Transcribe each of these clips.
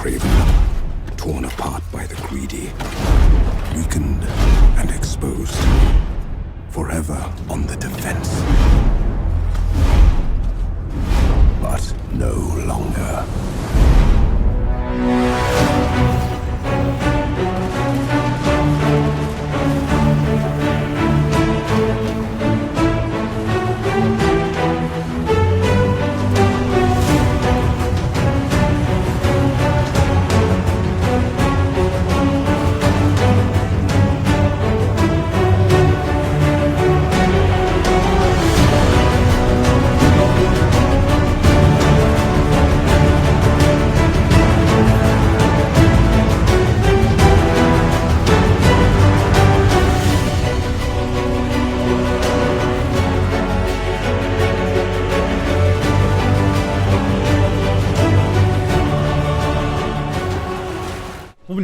craven, torn apart by the greedy, weakened and exposed, forever on the defense. But no longer.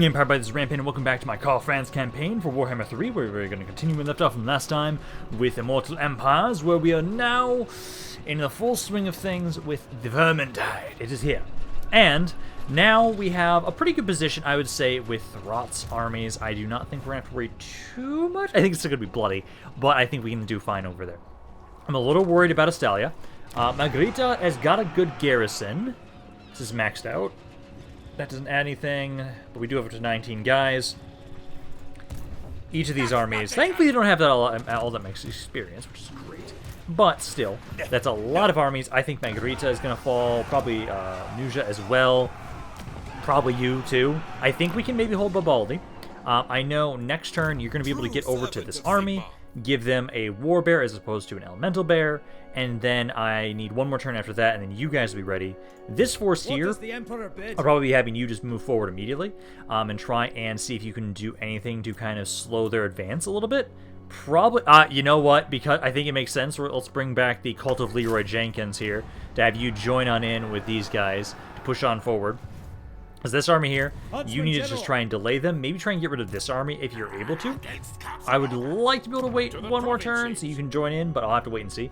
Empire by this Rampaned, and welcome back to my Karl Franz campaign for Warhammer 3, where we're going to continue where we left off from last time with Immortal Empires, where we are now in the full swing of things with the Vermintide. It is here. And now we have a pretty good position, I would say, with Rot's armies. I do not think we're going to have to worry too much. I think it's still going to be bloody, but I think we can do fine over there. I'm a little worried about Estalia. Magritta has got a good garrison. This is maxed out. That doesn't add anything, but we do have up to 19 guys. Each of these armies, thankfully they don't have that all that makes experience, which is great. But still, that's a lot of armies. I think Magritta is going to fall, probably Nuja as well, probably you too. I think we can maybe hold Babaldi. I know next turn you're going to be able to get over to this army, give them a war bear as opposed to an elemental bear, and then I need one more turn after that, and then you guys will be ready. This force here, I'll probably be having you just move forward immediately, and try and see if you can do anything to kind of slow their advance a little bit. Probably, you know what, because I think it makes sense, let's bring back the Cult of Leroy Jenkins here, to have you join on in with these guys, to push on forward. Because this army here, you need to just try and delay them. Maybe try and get rid of this army if you're able to. I would like to be able to wait one more turn so you can join in, but I'll have to wait and see.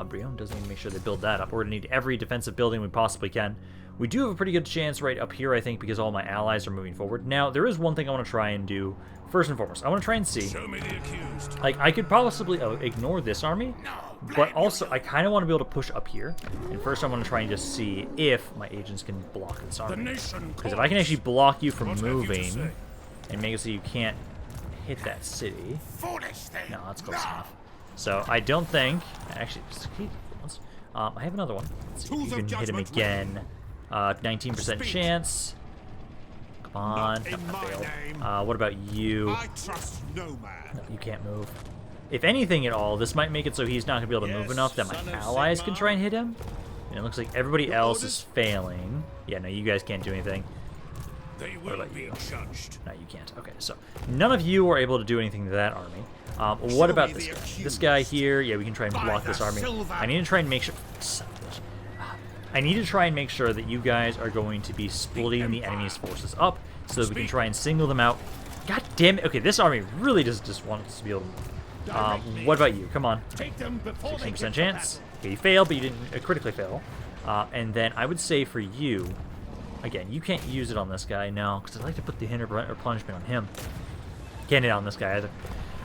Brion doesn't even make sure they build that up. We're going to need every defensive building we possibly can. We do have a pretty good chance right up here, I think, because all my allies are moving forward. Now, there is one thing I want to try and do. First and foremost, I want to try and see, like, I could possibly ignore this army, but also I kind of want to be able to push up here. And first I want to try and just see if my agents can block this army. Because if I can actually block you from moving and make it so you can't hit that city, no, that's close enough. So I don't think, actually, just keep once. I have another one. Let's see if you can hit him again. 19% chance. Come on, that failed. What about you? No, you can't move. If anything at all, this might make it so he's not going to be able to move enough that my allies can try and hit him. And it looks like everybody else is failing. Yeah, no, you guys can't do anything. What about you? No, you can't. Okay, so none of you are able to do anything to that army. What about this guy? This guy here, yeah, we can try and block this army. I need to try and make sure... I need to try and make sure that you guys are going to be splitting the enemy's forces up so that we can try and single them out. God damn it. Okay, this army really just wants to be able to... what about you? Come on. 16% chance. Okay, you failed, but you didn't critically fail. And then I would say for you... Again, you can't use it on this guy, no, because I'd like to put the hinder or punishment on him. Can't hit on this guy either.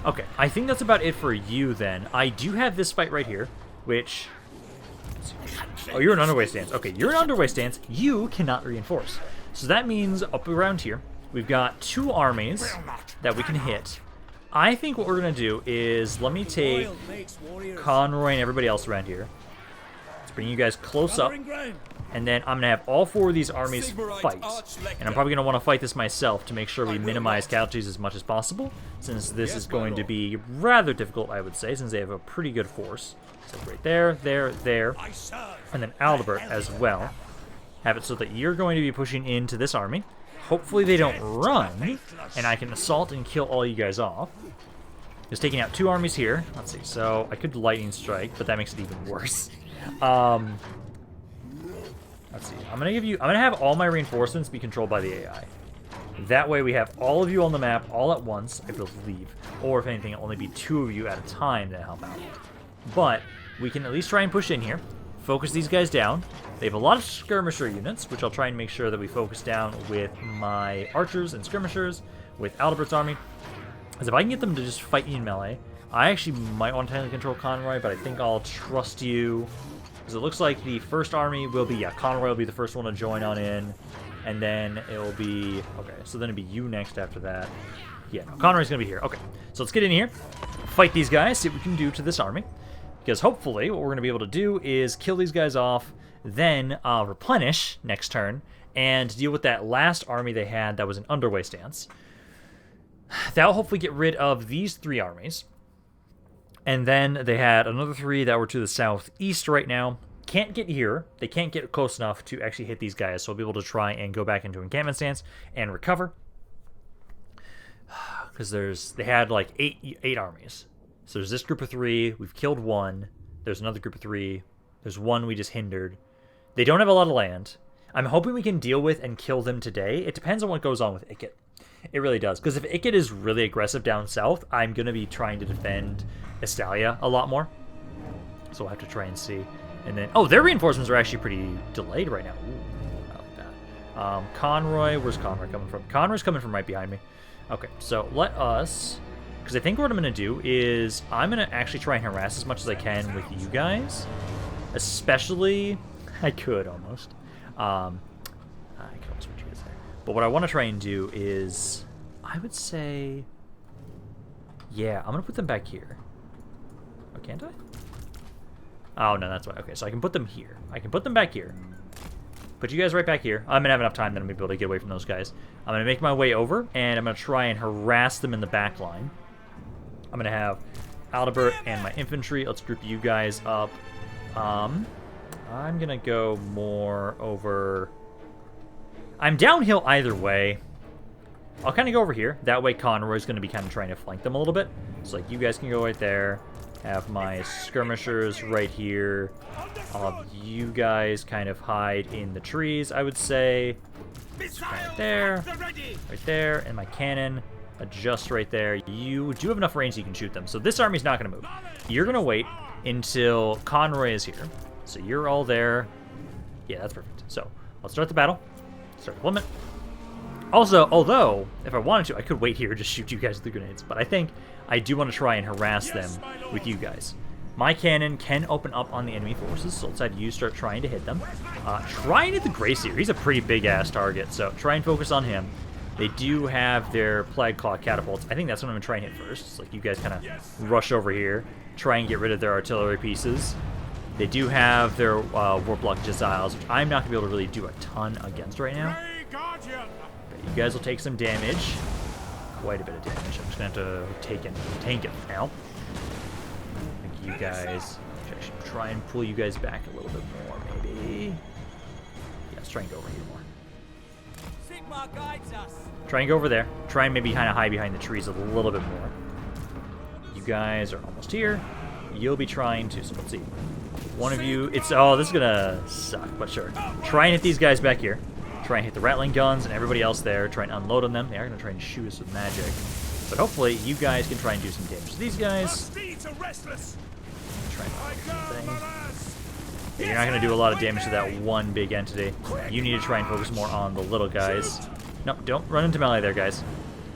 Okay, I think that's about it for you then. I do have this fight right here, which... Oh, you're an underway stance. Okay, you're an underway stance. You cannot reinforce. So that means up around here, we've got two armies that we can hit. I think what we're going to do is, let me take Conroy and everybody else around here. Let's bring you guys close up. And then I'm going to have all four of these armies fight. And I'm probably going to want to fight this myself to make sure we minimize casualties as much as possible, since this is going to be rather difficult, I would say, since they have a pretty good force. So right there, there, and then Aldebert as well. Have it so that you're going to be pushing into this army. Hopefully they don't run, and I can assault and kill all you guys off. Just taking out two armies here. Let's see, so I could lightning strike, but that makes it even worse. Let's see. I'm gonna have all my reinforcements be controlled by the AI. That way we have all of you on the map all at once, I believe. Or if anything, it'll only be two of you at a time that help out. But we can at least try and push in here. focus these guys down. They have a lot of skirmisher units, which I'll try and make sure that we focus down with my archers and skirmishers, with Albert's army. Because if I can get them to just fight me in melee, I actually might want to technically control Conroy, but I think I'll trust you. Because it looks like the first army will be, yeah, Conroy will be the first one to join on in. And then it will be, okay, so then it'll be you next after that. Yeah, no, Conroy's going to be here. Okay, so let's get in here, fight these guys, see what we can do to this army. Because hopefully what we're going to be able to do is kill these guys off, then replenish next turn, and deal with that last army they had that was an underway stance. That will hopefully get rid of these 3 armies. And then they had another 3 that were to the southeast right now. Can't get here. They can't get close enough to actually hit these guys, so we'll be able to try and go back into encampment stance and recover. Because they had like 8 armies. So there's this group of 3. We've killed 1. There's another group of 3. There's 1 we just hindered. They don't have a lot of land. I'm hoping we can deal with and kill them today. It depends on what goes on with Ikit. It really does. Because if Ikit is really aggressive down south, I'm going to be trying to defend Estalia a lot more. So we'll have to try and see. And then, oh, their reinforcements are actually pretty delayed right now. Ooh, I like that. Conroy, where's Conroy coming from? Conroy's coming from right behind me. Okay, so let us, because I think what I'm going to do is I'm going to actually try and harass as much as I can with you guys. Especially, I could almost. I could almost put you guys there. But what I want to try and do is, I would say, yeah, I'm going to put them back here. Oh, can't I? Oh, no, that's why. Okay, so I can put them here. I can put them back here. Put you guys right back here. I'm going to have enough time that I'm going to be able to get away from those guys. I'm going to make my way over, and I'm going to try and harass them in the back line. I'm going to have Aldebert and my infantry. Let's group you guys up. I'm going to go more over... I'm downhill either way. I'll kind of go over here. That way Conroy's going to be kind of trying to flank them a little bit. So, like, you guys can go right there. Have my skirmishers right here. I'll have you guys kind of hide in the trees, I would say. Right there. Right there. And my cannon adjust right there. You do have enough range so you can shoot them. So this army's not going to move. You're going to wait until Conroy is here. So you're all there. Yeah, that's perfect. So let's start the battle. Start deployment. Also, although, if I wanted to, I could wait here and just shoot you guys with the grenades. But I think I do want to try and harass them with you guys. My cannon can open up on the enemy forces, so let's have you start trying to hit them. Try and hit the Grayseer. He's a pretty big-ass target, so try and focus on him. They do have their Plague Claw catapults. I think that's what I'm going to try and hit first. It's like you guys kind of rush over here, try and get rid of their artillery pieces. They do have their Warplock Jaziles, which I'm not going to be able to really do a ton against right now. But you guys will take some damage. Quite a bit of damage. I'm just going to have to tank it now. I think you guys... I should try and pull you guys back a little bit more, maybe. Yeah, let's try and go over here more. Sigmar guides us. Try and go over there. Try and maybe kind of hide behind the trees a little bit more. You guys are almost here. You'll be trying to... So let's see. One of you... It's... Oh, this is going to suck, but sure. Try and hit these guys back here. Try and hit the rattling guns and everybody else there. Try and unload on them. They are going to try and shoot us with magic. But hopefully, you guys can try and do some damage to these guys. Try and yeah, you're not going to do a lot of damage to that one big entity. You need to try and focus more on the little guys. No, don't run into melee there, guys.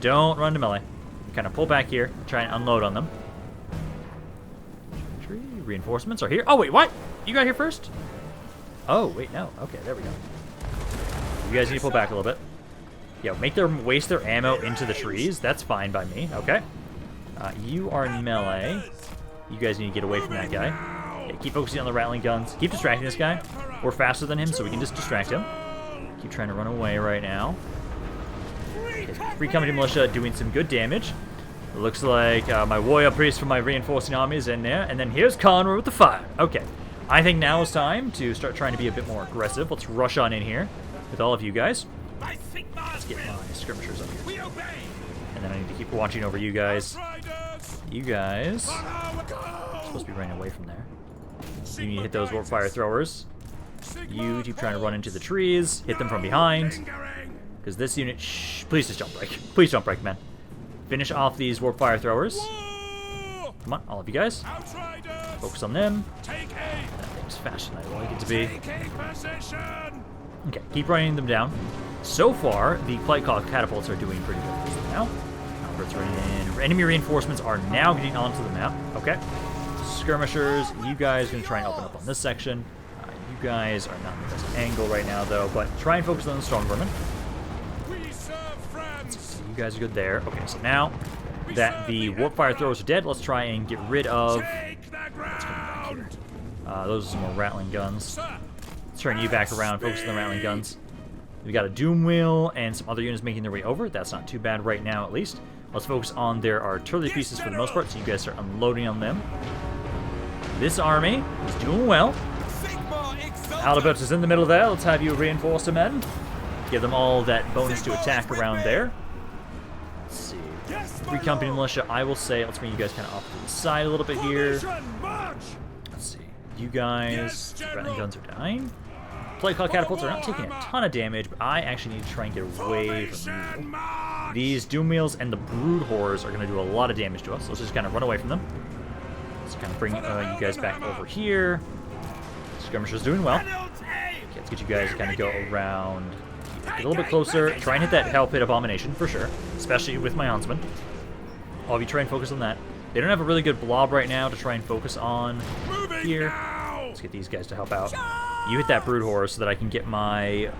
Don't run into melee. Kind of pull back here. Try and unload on them. Reinforcements are here. Oh, wait, what? You got here first? Oh, wait, no. Okay, there we go. You guys need to pull back a little bit. Yeah, make them waste their ammo into the trees. That's fine by me. Okay. You are in melee. You guys need to get away from that guy. Yeah, keep focusing on the rattling guns. Keep distracting this guy. We're faster than him, so we can just distract him. Keep trying to run away right now. Okay, Free Company Militia doing some good damage. It looks like my warrior priest from my reinforcing army is in there. And then here's Conroy with the fire. Okay. I think now is time to start trying to be a bit more aggressive. Let's rush on in here with all of you guys. Let's get my skirmishers up here. And then I need to keep watching over you guys. You guys are supposed to be running away from there. You need to hit those warp fire throwers. You keep trying to run into the trees. Hit them from behind. Because this unit... Shh, please just jump break. Please jump break, man. Finish off these warp fire throwers. Come on, all of you guys. Focus on them. That makes faster than I like it to be. Okay, keep running them down. So far, the Flight catapults are doing pretty good for now. Albert's running in. Enemy reinforcements are now getting onto the map. Okay. Skirmishers, you guys are going to try and open up on this section. You guys are not in the best angle right now, though, but try and focus on the Storm Vermin. So you guys are good there. Okay, so now that the Warpfire throwers are dead, let's try and get rid of... those are some more rattling guns. Let's turn you back around, focus on the rattling guns. We got a Doom Wheel and some other units making their way over. That's not too bad right now, at least. Let's focus on their artillery pieces for the most part, so you guys start unloading on them. This army is doing well. Albert is in the middle there. Let's have you reinforce the men. Give them all that bonus to attack around there. Let's see. 3 company militia, I will say. Let's bring you guys kind of off to the side a little bit here. Let's see. You guys, rattling guns are dying. Flight catapults are not taking a ton of damage, but I actually need to try and get away from you. These Doom Wheels and the Brood Horrors are going to do a lot of damage to us. So let's just kind of run away from them. Let's kind of bring you guys back over here. Skirmisher's doing well. Okay, let's get you guys to kind of go around. Get a little bit closer. Try and hit that Hell Pit Abomination for sure, especially with my Huntsman. All of you try and focus on that. They don't have a really good blob right now to try and focus on here. Let's get these guys to help out. You hit that Brood Horror so that I can get my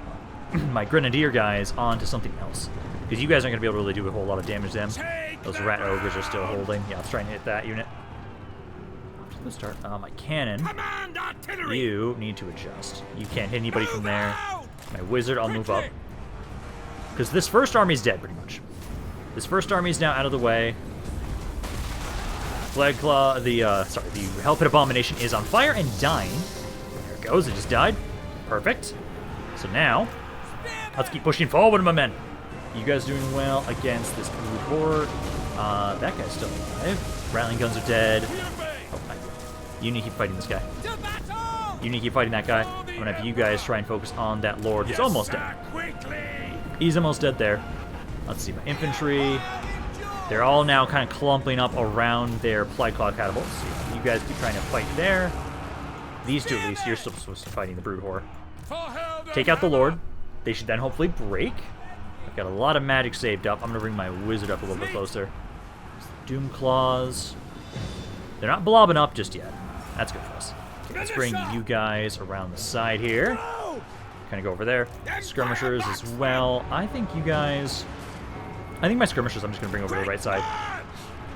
my Grenadier guys onto something else. Because you guys aren't going to be able to really do a whole lot of damage to them. Those Rat Ogres are still holding. Yeah, let's try and hit that unit. Let's start. My cannon. You need to adjust. You can't hit anybody from there. My Wizard, I'll move up. Because this first army is dead, pretty much. This first army is now out of the way. Flagclaw, the Hell Pit Abomination is on fire and dying. There it goes, it just died. Perfect. So now, let's keep pushing forward, my men. You guys doing well against this Brood Horde. That guy's still alive. Rattling guns are dead. Oh, you need to keep fighting this guy. You need to keep fighting that guy. I'm going to have you guys try and focus on that Lord who's almost dead. He's almost dead there. Let's see, my infantry. They're all now kind of clumping up around their Flyclaw catapults. So you guys keep trying to fight there. These two, at least, you're still supposed to be fighting the Brood Horror. Take out the Lord. They should then hopefully break. I've got a lot of magic saved up. I'm going to bring my Wizard up a little bit closer. Doom Claws. They're not blobbing up just yet. That's good for us. Okay, let's bring you guys around the side here. Kind of go over there. Skirmishers as well. I think you guys... I think my Skirmishers I'm just going to bring over to the right side.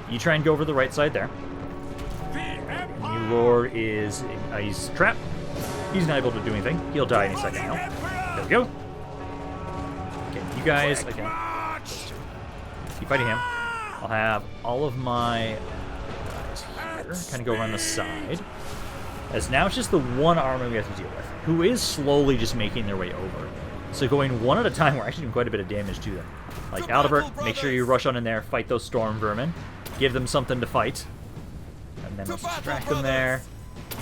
You try and go over to the right side there. New Lord is... he's trapped. He's not able to do anything. He'll die any second now. There we go. Okay, you guys... Again. Keep fighting him. I'll have all of my guys here. Kind of go around the side. As now it's just the one army we have to deal with, who is slowly just making their way over. So going one at a time, we're actually doing quite a bit of damage to them. Like Aldebert, make sure you rush on in there, fight those Storm Vermin, give them something to fight. And then let's distract them there.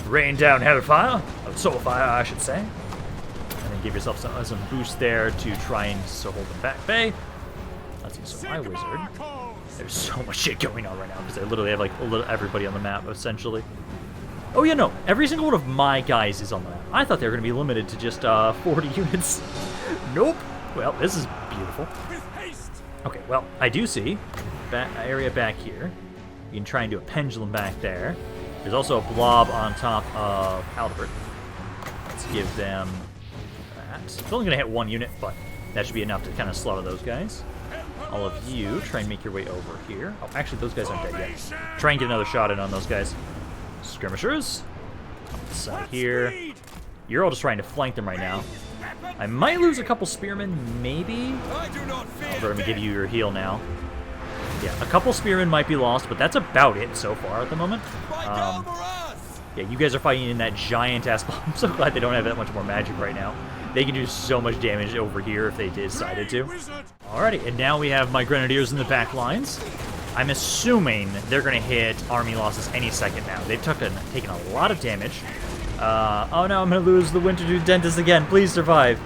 Rain down Hellfire, Soulfire I should say. And then give yourself some boost there to try and hold them back bay. Let's see, so my Wizard. There's so much shit going on right now because I literally have like everybody on the map essentially. Oh yeah, no, every single one of my guys is on the map. I thought they were going to be limited to just 40 units. Nope. Well, this is beautiful. Okay, well, I do see area back here. You can try and do a pendulum back there. There's also a blob on top of Aldebert. Let's give them that. It's only going to hit one unit, but that should be enough to kind of slaughter those guys. All of you, try and make your way over here. Oh, actually, those guys aren't dead yet. Try and get another shot in on those guys. Skirmishers. On the side here. You're all just trying to flank them right now. I might lose a couple spearmen, maybe. Let me give you your heal now. Yeah, a couple spearmen might be lost, but that's about it so far at the moment. Yeah, you guys are fighting in that giant-ass blob. I'm so glad they don't have that much more magic right now. They can do so much damage over here if they decided to. Alrighty, and now we have my Grenadiers in the back lines. I'm assuming they're going to hit army losses any second now. They've taken a lot of damage. Oh no, I'm going to lose the Wintertooth Dentist again. Please survive.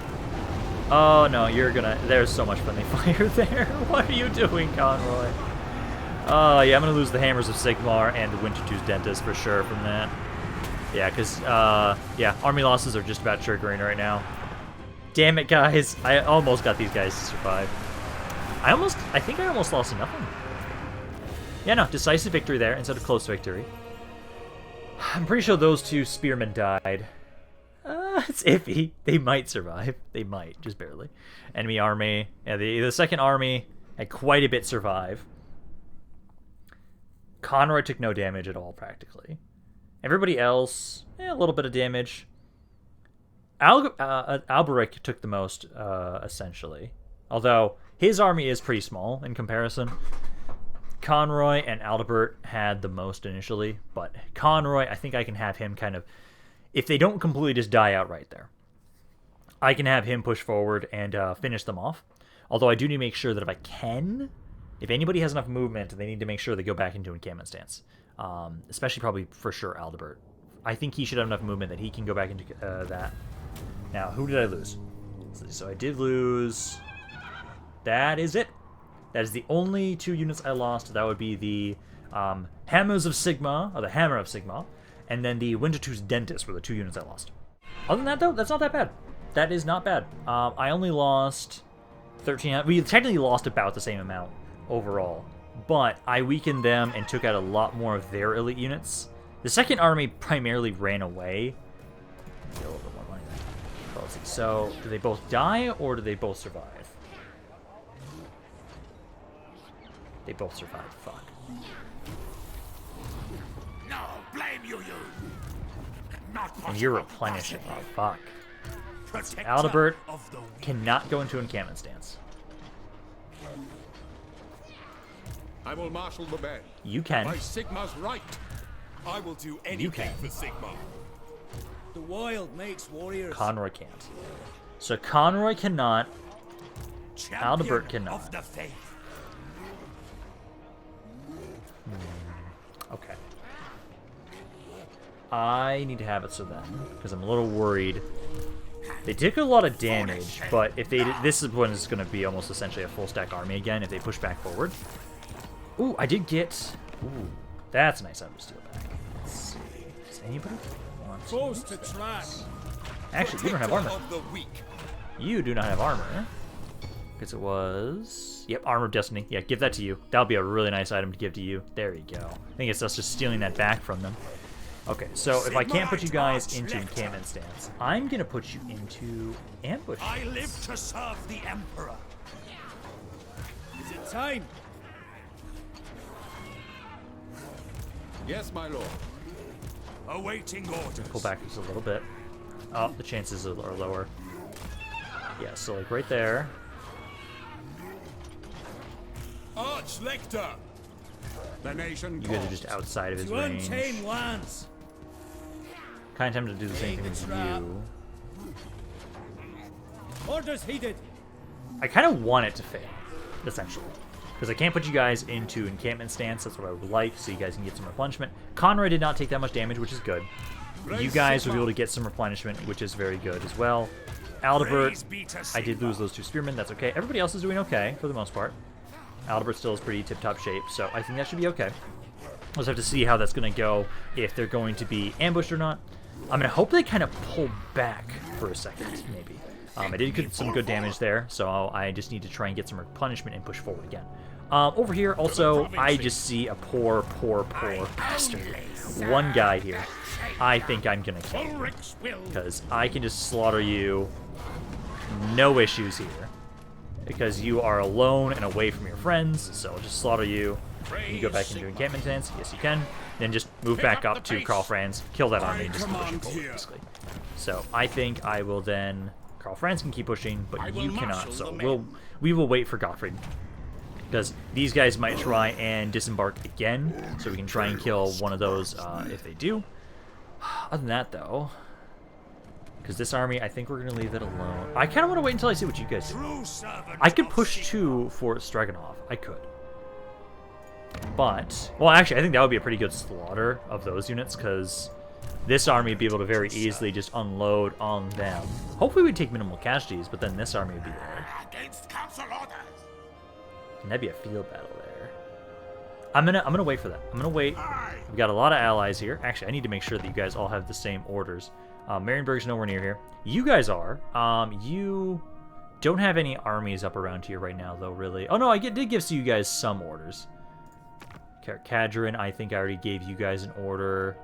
Oh no, you're going to... There's so much friendly fire there. What are you doing, Conroy? Oh yeah, I'm going to lose the Hammers of Sigmar and the Wintertooth Dentist for sure from that. Yeah, because, yeah, army losses are just about triggering right now. Damn it, guys. I almost got these guys to survive. I think I almost lost nothing. Yeah, no, decisive victory there instead of close victory. I'm pretty sure those two spearmen died. It's iffy. They might survive. They might, just barely. Enemy army. Yeah, the second army had quite a bit survive. Conroy took no damage at all, practically. Everybody else, a little bit of damage. Alberic took the most, essentially. Although, his army is pretty small in comparison. Conroy and Aldebert had the most initially, but Conroy, I think I can have him kind of... If they don't completely just die outright there, I can have him push forward and finish them off. Although I do need to make sure that if I can... If anybody has enough movement, they need to make sure they go back into encampment stance. Especially probably for sure Aldebert. I think he should have enough movement that he can go back into that. Now, who did I lose? So I did lose... That is it. That is the only 2 units I lost. That would be the Hammers of Sigmar, or the Hammer of Sigmar, and then the Wintertooth's Dentist were the 2 units I lost. Other than that, though, that's not that bad. That is not bad. I only lost 13... We technically lost about the same amount overall, but I weakened them and took out a lot more of their elite units. The second army primarily ran away. Get a little bit more money there. Well, let's see. So, do they both die, or do they both survive? They both survived. Fuck. No, blame you. And you're replenishing. Oh, fuck. So Aldebert cannot go into encampment stance. I will marshal the men. You can. By Sigmar's right. I will do anything for Sigmar. The wild makes warriors. Conroy can't. So Conroy cannot. Champion Aldebert cannot. Of the faith. Okay. I need to have it so then, because I'm a little worried. They took a lot of damage, but if they this is when it's going to be almost essentially a full stack army again if they push back forward. Ooh, I did get... Ooh, that's a nice item to steal back. Let's see. Does anybody want Forced to track. Actually, you don't have armor. Of the weak. You do not have armor. Because it was... Yep, Armor of Destiny. Yeah, give that to you. That'll be a really nice item to give to you. There you go. I think it's us just stealing that back from them. Okay, so if I can't put you guys into encampment stance, I'm going to put you into ambush. I live to serve the Emperor. Is it time? Yes, my lord. Awaiting orders. Pull back just a little bit. Oh, the chances are lower. Yeah, so like right there. Arch-Lector. The nation. You guys are just outside of his To range. untamed lands. Kind of tempted to do the same thing as you. Orders heeded. I kind of want it to fail, essentially. Because I can't put you guys into encampment stance. That's what I would like, so you guys can get some replenishment. Conroy did not take that much damage, which is good. You guys will be able to get some replenishment, which is very good as well. Aldebert, I did lose those 2 spearmen. That's okay. Everybody else is doing okay, for the most part. Aldebert still is pretty tip-top shape, so I think that should be okay. We'll just have to see how that's going to go, if they're going to be ambushed or not. I'm going to hope they kind of pull back for a second, maybe. I did get some good damage there, so I just need to try and get some replenishment and push forward again. Over here, also, I just see a poor bastard. One guy here. I think I'm going to kill, because I can just slaughter you. No issues here. Because you are alone and away from your friends, so I'll just slaughter you. You go back into encampment stance. Yes, you can. Then just move back up to Karl Franz, kill that army, and just keep pushing forward, basically. So I think I will then... Karl Franz can keep pushing, but you cannot. So we will wait for Gottfried. Because these guys might try and disembark again, so we can try and kill one of those if they do. Other than that, though... Because this army, I think we're going to leave it alone. I kind of want to wait until I see what you guys do. I could push 2 for Straganov. I could. But, well, actually, I think that would be a pretty good slaughter of those units, because this army would be able to very easily just unload on them. Hopefully we'd take minimal casualties, but then this army would be there. Against council orders. And that'd be a field battle there. I'm gonna wait for that. I'm gonna wait. We've got a lot of allies here. Actually, I need to make sure that you guys all have the same orders. Marienburg's nowhere near here. You guys are. You don't have any armies up around here right now, though, really. Oh, no, I did give you guys some orders. Cadrin, I think I already gave you guys an order.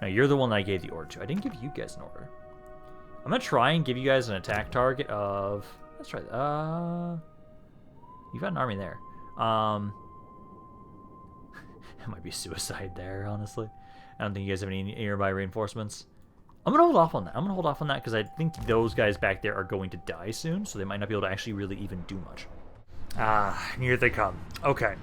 No, you're the one that I gave the order to. I didn't give you guys an order. I'm gonna try and give you guys an attack target of... Let's try that. You've got an army there. It might be suicide there, honestly. I don't think you guys have any nearby reinforcements. I'm gonna hold off on that. I'm gonna hold off on that because I think those guys back there are going to die soon, so they might not be able to actually really even do much. Here they come. Okay.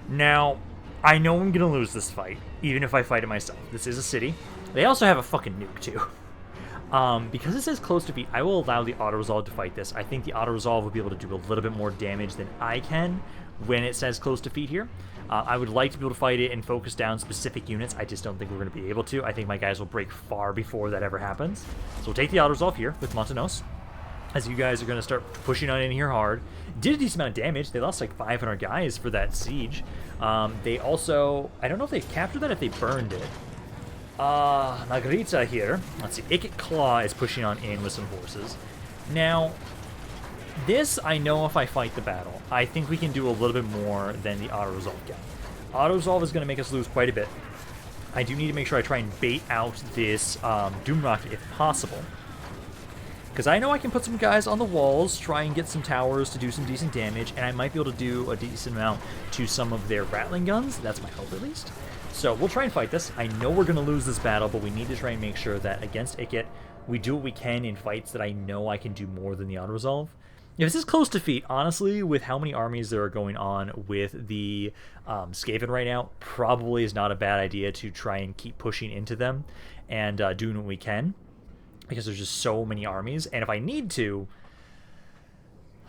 Now, I know I'm gonna lose this fight, even if I fight it myself. This is a city. They also have a fucking nuke, too. Because it says close defeat, I will allow the auto-resolve to fight this. I think the auto-resolve will be able to do a little bit more damage than I can when it says close defeat here. I would like to be able to fight it and focus down specific units. I just don't think we're going to be able to. I think my guys will break far before that ever happens. So we'll take the auto-resolve here with Montanos, as you guys are going to start pushing on in here hard. Did a decent amount of damage. They lost like 500 guys for that siege. They also... I don't know if they captured that, if they burned it. Magritta here. Let's see. Ikit Claw is pushing on in with some forces. Now, this, I know if I fight the battle, I think we can do a little bit more than the auto-resolve can. Auto-resolve is going to make us lose quite a bit. I do need to make sure I try and bait out this Doom Rocket if possible. Because I know I can put some guys on the walls, try and get some towers to do some decent damage, and I might be able to do a decent amount to some of their Rattling guns. That's my hope, at least. So we'll try and fight this. I know we're going to lose this battle, but we need to try and make sure that against Ikit, we do what we can in fights that I know I can do more than the auto-resolve. If this is close defeat, honestly, with how many armies there are going on with the Skaven right now, probably is not a bad idea to try and keep pushing into them and doing what we can, because there's just so many armies. And if I need to,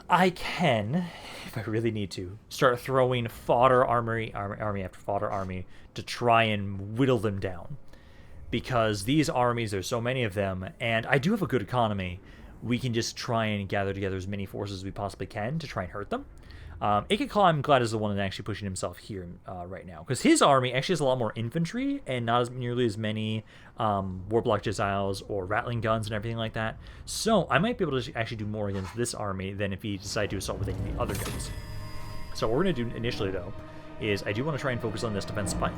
I can, if I really need to, start throwing fodder army after fodder army to try and whittle them down. Because these armies, there's so many of them, and I do have a good economy. We can just try and gather together as many forces as we possibly can to try and hurt them. Ikit Claw, I'm glad, is the one that's actually pushing himself here right now. Because his army actually has a lot more infantry and not as nearly as many Warblock Jesiles or Rattling guns and everything like that. So I might be able to actually do more against this army than if he decided to assault with any of the other guns. So what we're going to do initially, though, is I do want to try and focus on this defense spine.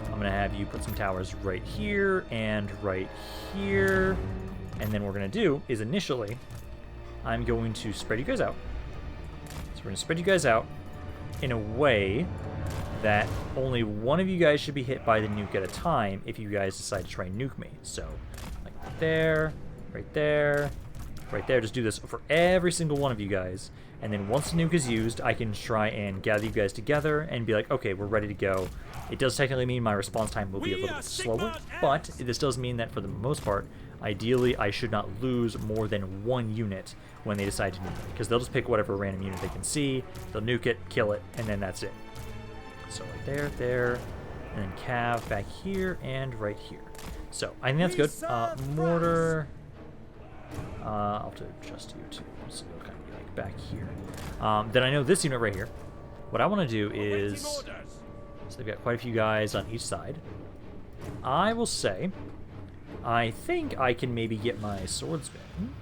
I'm going to have you put some towers right here and right here. And then what we're going to do is initially, I'm going to spread you guys out. So we're going to spread you guys out in a way that only one of you guys should be hit by the nuke at a time if you guys decide to try and nuke me. So, like there, right there, right there. Just do this for every single one of you guys. And then once the nuke is used, I can try and gather you guys together and be like, okay, we're ready to go. It does technically mean my response time will be a little bit slower, but this does mean that for the most part, ideally, I should not lose more than one unit when they decide to nuke it, because they'll just pick whatever random unit they can see, they'll nuke it, kill it, and then that's it. So right there, there, and then cav back here, and right here. So I think that's good. Mortar, I'll have to adjust you too, so it'll kind of be like back here. Then I know this unit right here. What I want to do is, so they've got quite a few guys on each side. I will say, I think I can maybe get my swordsman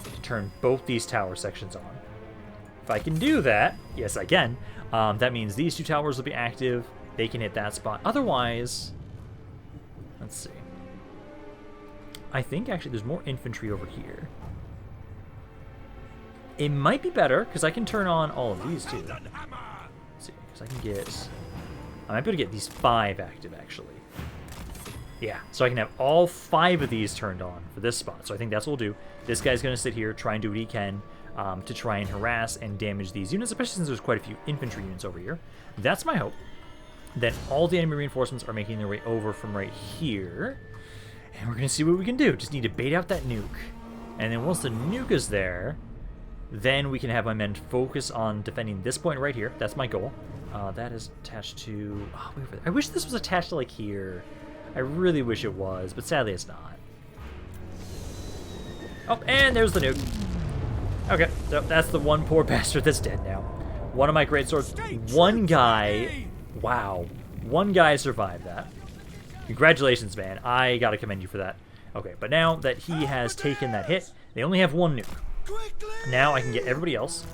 to turn both these tower sections on. If I can do that, yes I can, that means these two towers will be active, they can hit that spot. Otherwise, let's see. I think actually there's more infantry over here. It might be better, because I can turn on all of these too. Let's see, because I can get... I might be able to get these 5 active, actually. Yeah, so I can have all 5 of these turned on for this spot. So I think that's what we'll do. This guy's going to sit here, try and do what he can to try and harass and damage these units, especially since there's quite a few infantry units over here. That's my hope. Then all the enemy reinforcements are making their way over from right here. And we're going to see what we can do. Just need to bait out that nuke. And then once the nuke is there, then we can have my men focus on defending this point right here. That's my goal. That is attached to... Oh, I wish this was attached to, like, here. I really wish it was, but sadly it's not. Oh, and there's the nuke. Okay, so that's the one poor bastard that's dead now. One of my great swords. One guy. Wow. One guy survived that. Congratulations, man. I gotta commend you for that. Okay, but now that he has taken that hit, they only have one nuke. Now I can get everybody else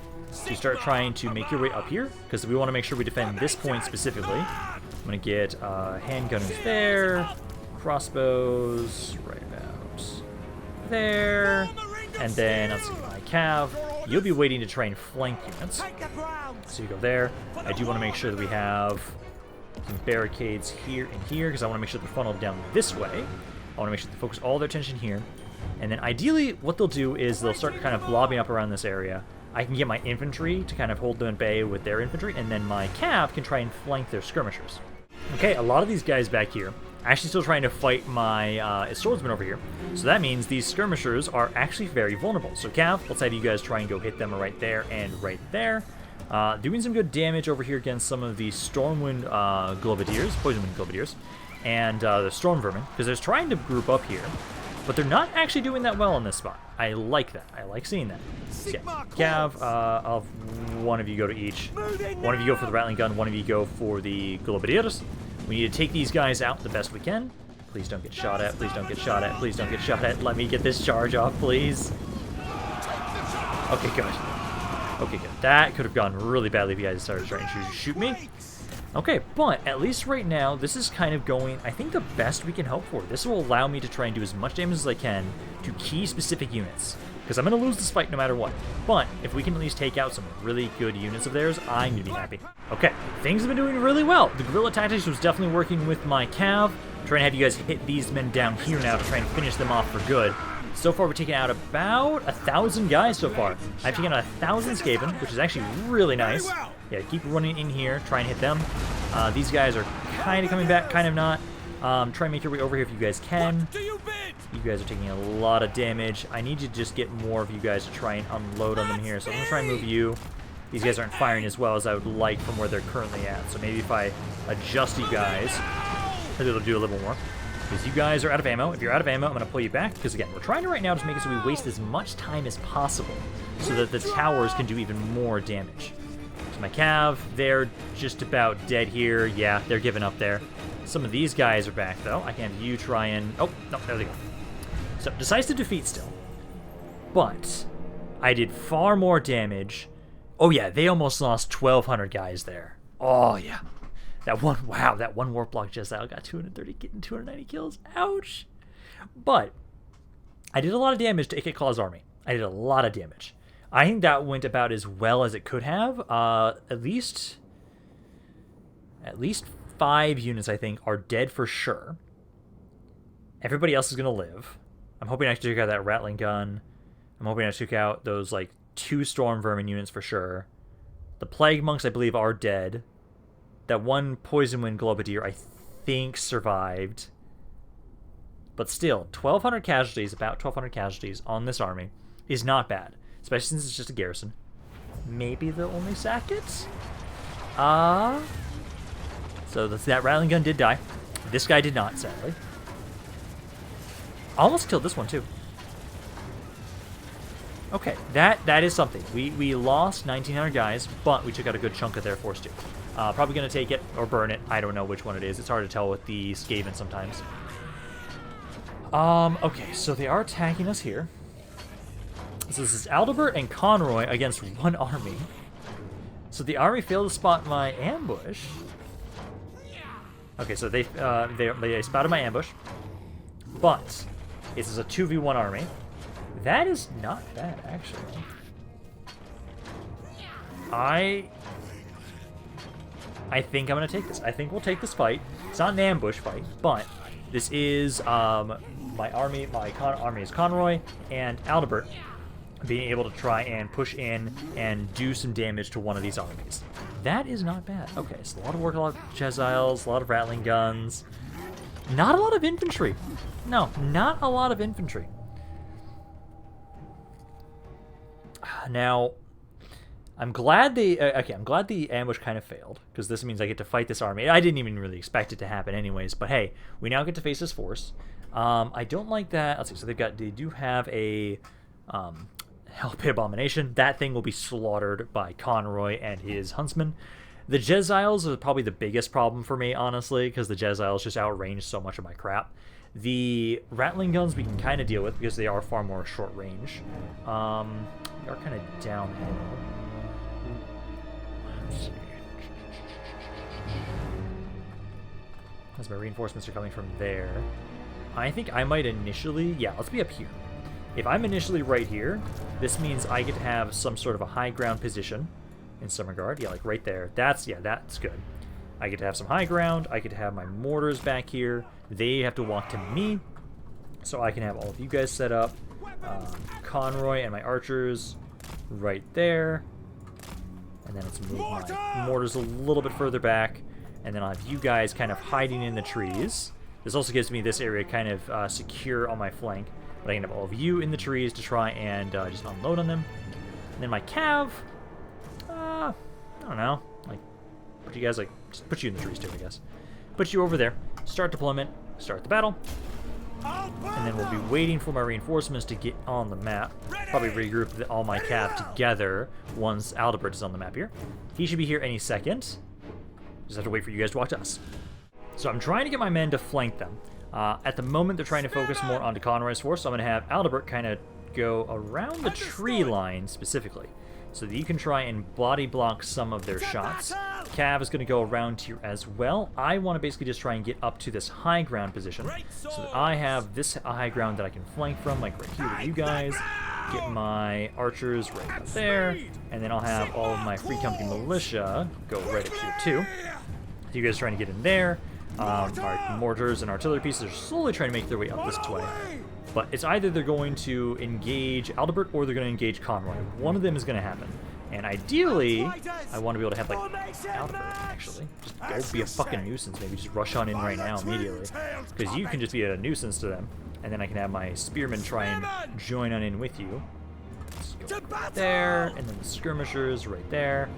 to start trying to make your way up here, because we want to make sure we defend this point specifically. I'm going to get handgunners there, crossbows right about there, and then let's see, my cav. You'll be waiting to try and flank units. So you go there. I do want to make sure that we have some barricades here and here, because I want to make sure they're funneled down this way. I want to make sure they focus all their attention here. And then ideally, what they'll do is they'll start kind of blobbing up around this area. I can get my infantry to kind of hold them at bay with their infantry, and then my cav can try and flank their skirmishers. Okay, a lot of these guys back here actually still trying to fight my swordsmen over here. So that means these skirmishers are actually very vulnerable. So cav, let's have you guys try and go hit them right there and right there. Doing some good damage over here against some of the Stormwind Globadiers, Poisonwind Globadiers, and the Storm Vermin, because they're trying to group up here, but they're not actually doing that well in this spot. I like that. I like seeing that. So yeah, Cav, I'll have one of you go to each. One of you go for the Rattling Gun, one of you go for the Globadiers. We need to take these guys out the best we can. Please don't get shot at. Please don't get shot at. Please don't get shot at. Let me get this charge off, please. Okay, good. Okay, good. That could have gone really badly if you guys started trying to shoot me. Okay, but at least right now, this is kind of going, I think, the best we can hope for. This will allow me to try and do as much damage as I can to key specific units, because I'm going to lose this fight no matter what. But if we can at least take out some really good units of theirs, I'm going to be happy. Okay, things have been doing really well. The guerrilla tactics was definitely working with my cav. I'm trying to have you guys hit these men down here now to try and finish them off for good. So far, we've taken out about 1,000 guys so far. I've taken out 1,000 Skaven, which is actually really nice. Yeah, keep running in here, try and hit them. These guys are kind of coming back, kind of not. Try and make your way over here if you guys can. You guys are taking a lot of damage. I need you to just get more of you guys to try and unload on them here. So I'm going to try and move you. These guys aren't firing as well as I would like from where they're currently at. So maybe if I adjust you guys, maybe it'll do a little more. Because you guys are out of ammo. If you're out of ammo, I'm going to pull you back. Because again, we're trying to right now just make it so we waste as much time as possible so that the towers can do even more damage. So my cav, they're just about dead here. Yeah, they're giving up there. Some of these guys are back, though. I can have you try and... Oh, no, there they go. So, decisive defeat still. But I did far more damage. Oh, yeah, they almost lost 1,200 guys there. Oh, yeah. That one, wow, that one warp block just out got 230, getting 290 kills. Ouch. But I did a lot of damage to Ikit Claw's army. I did a lot of damage. I think that went about as well as it could have. At least 5 units, I think, are dead for sure. Everybody else is going to live. I'm hoping I took out that Rattling Gun. I'm hoping I took out those, like, 2 Storm Vermin units for sure. The Plague Monks, I believe, are dead. That one Poisonwind Globadier, I think, survived. But still, 1,200 casualties, about 1,200 casualties on this army is not bad. Especially since it's just a garrison. Maybe they'll only sack it? So that Rattling Gun did die. This guy did not, sadly. Almost killed this one, too. Okay, that is something. We lost 1,900 guys, but we took out a good chunk of their force, too. Probably going to take it or burn it. I don't know which one it is. It's hard to tell with the Skaven sometimes. Okay, so they are attacking us here. So this is Aldebert and Conroy against one army. So the army failed to spot my ambush. Okay, so they spotted my ambush. But this is a 2v1 army. That is not bad, actually. I think I'm going to take this. I think we'll take this fight. It's not an ambush fight, but this is my army. My army is Conroy and Aldebert being able to try and push in and do some damage to one of these armies. That is not bad. Okay, so a lot of work, a lot of Cheziles, a lot of Rattling Guns. Not a lot of infantry. No, not a lot of infantry. Now, I'm glad I'm glad the ambush kind of failed, because this means I get to fight this army. I didn't even really expect it to happen anyways, but hey, we now get to face this force. I don't like that. Let's see, so they do have a Hellpit Abomination. That thing will be slaughtered by Conroy and his huntsmen. The Jeziles are probably the biggest problem for me, honestly, because the Jeziles just outrange so much of my crap. The Rattling Guns we can kind of deal with because they are far more short range. They are kind of downhill. Let's see. As my reinforcements are coming from there, I think I might initially... Yeah, let's be up here. If I'm initially right here, this means I get to have some sort of a high ground position in some regard. Yeah, like right there. That's good. I get to have some high ground. I get to have my mortars back here. They have to walk to me, so I can have all of you guys set up. Conroy and my archers right there. And then let's move my mortars a little bit further back. And then I'll have you guys kind of hiding in the trees. This also gives me this area kind of secure on my flank. But I can have all of you in the trees to try and just unload on them. And then my cav, I don't know. Like, put you guys, like, just put you in the trees too, I guess. Put you over there. Start deployment. Start the battle. And then we'll be waiting for my reinforcements to get on the map. Probably regroup all my cav together once Aldebert is on the map here. He should be here any second. Just have to wait for you guys to watch us. So I'm trying to get my men to flank them. At the moment, they're trying to focus more onto Conroy's force, so I'm going to have Aldebert kind of go around the tree line specifically, so that you can try and body block some of their shots. Cav is going to go around here as well. I want to basically just try and get up to this high ground position, so that I have this high ground that I can flank from, like right here with you guys. Get my archers right up there, and then I'll have all of my Free Company militia go right up here too. So you guys are trying to get in there. Our mortars and artillery pieces are slowly trying to make their way up this way. But it's either they're going to engage Aldebert or they're going to engage Conroy. One of them is going to happen. And ideally, I want to be able to have, like, Aldebert, actually. Just go be a fucking nuisance. Maybe just rush on in right now immediately. Because you can just be a nuisance to them. And then I can have my spearmen try and join on in with you. Let's go right there. And then the skirmishers right there.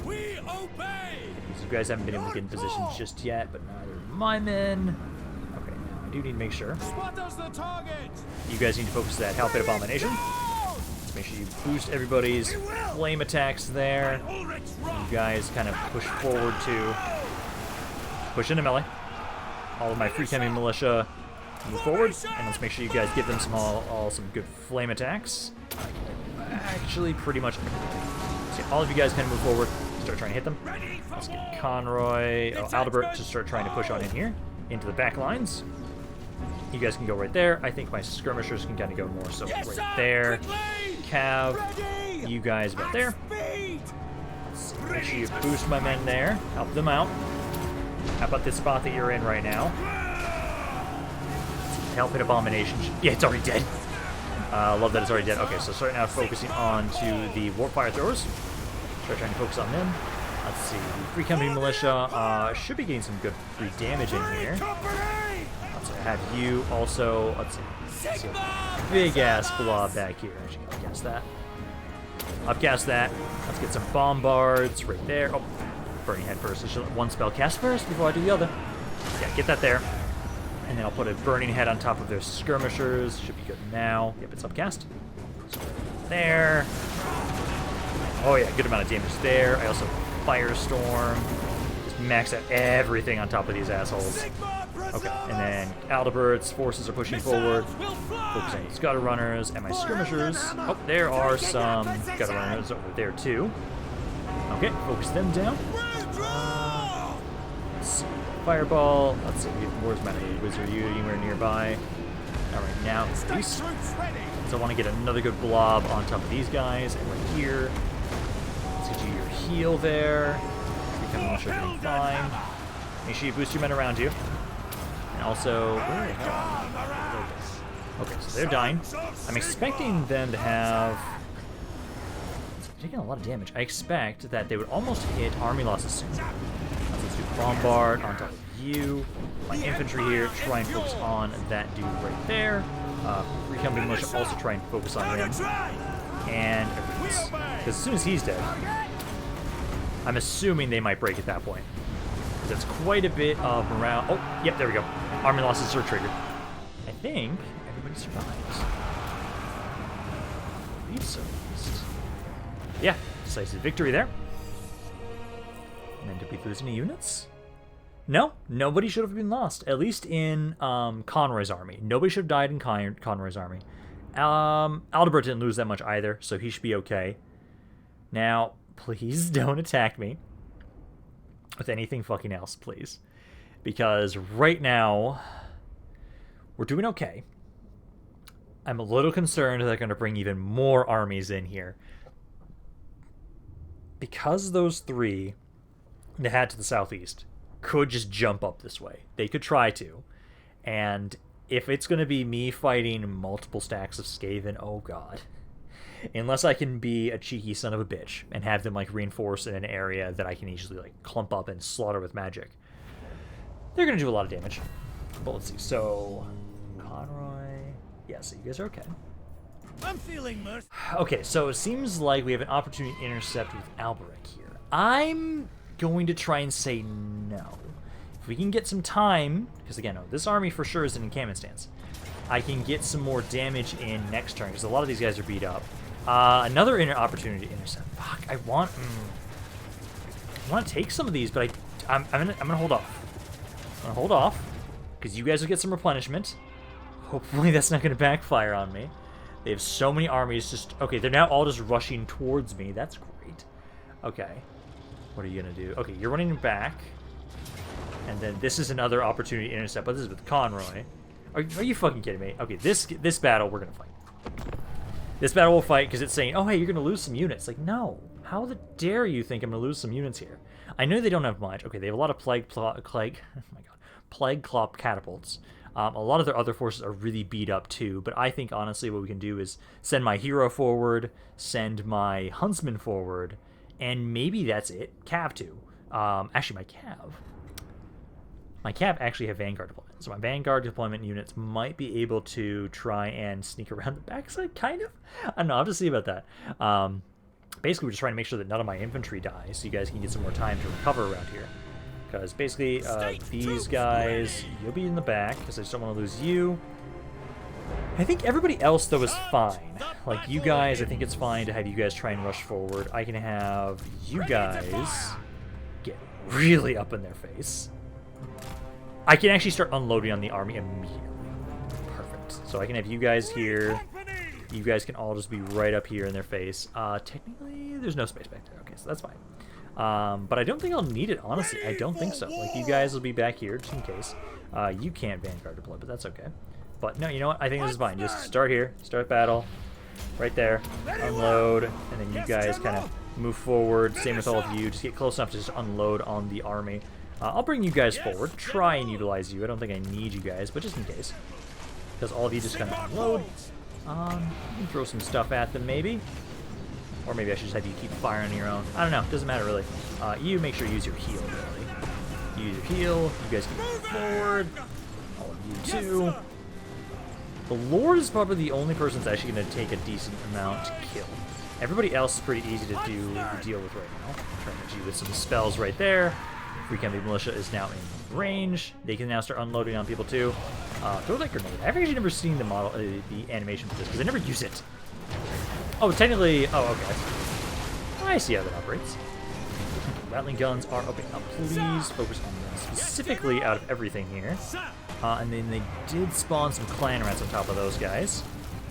We obey! You guys haven't been able to get in position just yet, but neither of my men. Okay, now I do need to make sure. You guys need to focus that Hellpit Abomination. Let's make sure you boost everybody's flame attacks there. You guys kind of push forward to push into melee. All of my Free Company militia move forward, and let's make sure you guys give them some good flame attacks. Actually, pretty much everything. So all of you guys kind of move forward, start trying to hit them. Let's get Conroy, Aldebert to start trying to push on in here, into the back lines. You guys can go right there. I think my skirmishers can kind of go more so right there. Cav, you guys about there. Let's see, make sure you boost my men there, help them out. How about this spot that you're in right now? Hellpit Abomination. Yeah, it's already dead. Love that it's already dead. Okay, so starting out focusing on to the Warp Fire Throwers. Start trying to focus on them. Let's see. Free Company militia should be getting some good free damage in here. Let's have you also. Let's see. Big ass blob back here. Actually, upcast that. Upcast that. Let's get some bombards right there. Oh, burning head first. I should let one spell cast first before I do the other. Yeah, get that there. And then I'll put a burning head on top of their skirmishers. Should be good now. Yep, it's upcast. So there. Oh yeah, good amount of damage there. I also Firestorm. Just max out everything on top of these assholes. Okay, and then Aldebert's forces are pushing forward. Focusing on Gutter Runners and my skirmishers. Oh, there are some Gutter Runners over there too. Okay, focus them down. Let's see. Fireball. Let's see. Where's my wizard? Are you anywhere nearby? Alright, now it's these. So I want to get another good blob on top of these guys. And right here. Let's get you your heal there. Become all sure you're fine. Make sure you boost your men around you. And also, where the hell? Okay, so they're dying. I'm expecting them to have. They're taking a lot of damage. I expect that they would almost hit army losses soon. Let's do bombard on top of you. My infantry here, try and focus on that dude right there. Free Company militia also try and focus on him. And everything. Because as soon as he's dead, I'm assuming they might break at that point. That's quite a bit of morale. Oh, yep, there we go. Army losses are triggered. I think everybody survives. Southeast. Yeah, decisive victory there. And then did we lose any units? No, nobody should have been lost. At least in Conroy's army. Nobody should have died in Conroy's army. Aldebert didn't lose that much either, so he should be okay. Now, please don't attack me with anything fucking else, please. Because right now, we're doing okay. I'm a little concerned they're going to bring even more armies in here. Because those three that had to the southeast could just jump up this way. They could try to. And if it's going to be me fighting multiple stacks of Skaven, oh god. Unless I can be a cheeky son of a bitch and have them like reinforce in an area that I can easily like clump up and slaughter with magic. They're going to do a lot of damage. But let's see. So, Conroy. Yeah, so you guys are okay. I'm feeling mercy. Okay, so it seems like we have an opportunity to intercept with Alberic here. I'm going to try and say no. If we can get some time, because again, no, this army for sure is an encampment stance. I can get some more damage in next turn, because a lot of these guys are beat up. Another opportunity to intercept. Fuck, I want to take some of these, but I'm gonna hold off. I'm gonna hold off, because you guys will get some replenishment. Hopefully that's not gonna backfire on me. They have so many armies just... Okay, they're now all just rushing towards me. That's great. Okay. What are you going to do? Okay, you're running back. And then this is another opportunity to intercept, but this is with Conroy. Are you fucking kidding me? Okay, this battle we're going to fight. This battle we'll fight because it's saying, oh, hey, you're going to lose some units. Like, no. How the dare you think I'm going to lose some units here? I know they don't have much. Okay, they have a lot of plague clop catapults. A lot of their other forces are really beat up too, but I think honestly what we can do is send my hero forward, send my huntsman forward, and maybe that's it. Cav too. Actually, my Cav actually have Vanguard deployment, so my Vanguard deployment units might be able to try and sneak around the backside, kind of. I don't know. I'll have to see about that. Basically, we're just trying to make sure that none of my infantry dies, so you guys can get some more time to recover around here. Because basically, these guys, you'll be in the back, because I just don't want to lose you. I think everybody else, though, is fine. Like, you guys, I think it's fine to have you guys try and rush forward. I can have you guys get really up in their face. I can actually start unloading on the army immediately. Perfect. So I can have you guys here. You guys can all just be right up here in their face. Technically, there's no space back there. Okay, so that's fine. But I don't think I'll need it, honestly. I don't think so. Like, you guys will be back here, just in case. You can't Vanguard deploy, but that's okay. But, no, you know what? I think this is fine. Just start here. Start battle. Right there. Unload. And then you guys kind of move forward. Same with all of you. Just get close enough to just unload on the army. I'll bring you guys forward. Try and utilize you. I don't think I need you guys, but just in case. Because all of you just kind of unload. You can throw some stuff at them, maybe. Or maybe I should just have you keep firing on your own. I don't know. Doesn't matter, really. You make sure you use your heal, really. Use your heal. You guys can move forward. All of you, too. The Lord is probably the only person that's actually going to take a decent amount to kill. Everybody else is pretty easy to deal with right now. Trying to hit you with some spells right there. Free Camping Militia is now in range. They can now start unloading on people, too. Throw that grenade. I've actually never seen the model, the animation for this, because I never use it. Oh, technically... Oh, okay. I see how that operates. Rattling guns are... Okay, now please focus on them specifically out of everything here. And then they did spawn some clan rats on top of those guys.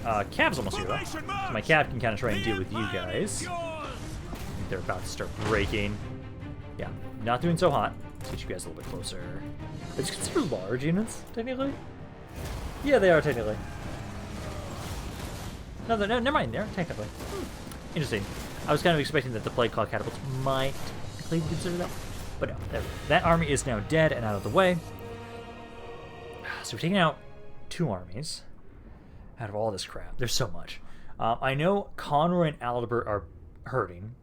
Cav's almost here, though. So my Cav can kind of try and deal with you guys. I think they're about to start breaking. Yeah, not doing so hot. Let's get you guys a little bit closer. Are these considered large units, technically? Yeah, they are, technically. No, never mind. They're technically. Interesting. I was kind of expecting that the plague claw catapults might technically be considered that. But no, that army is now dead and out of the way. So we're taking out 2 armies out of all this crap. There's so much. I know Conroy and Aldebert are hurting.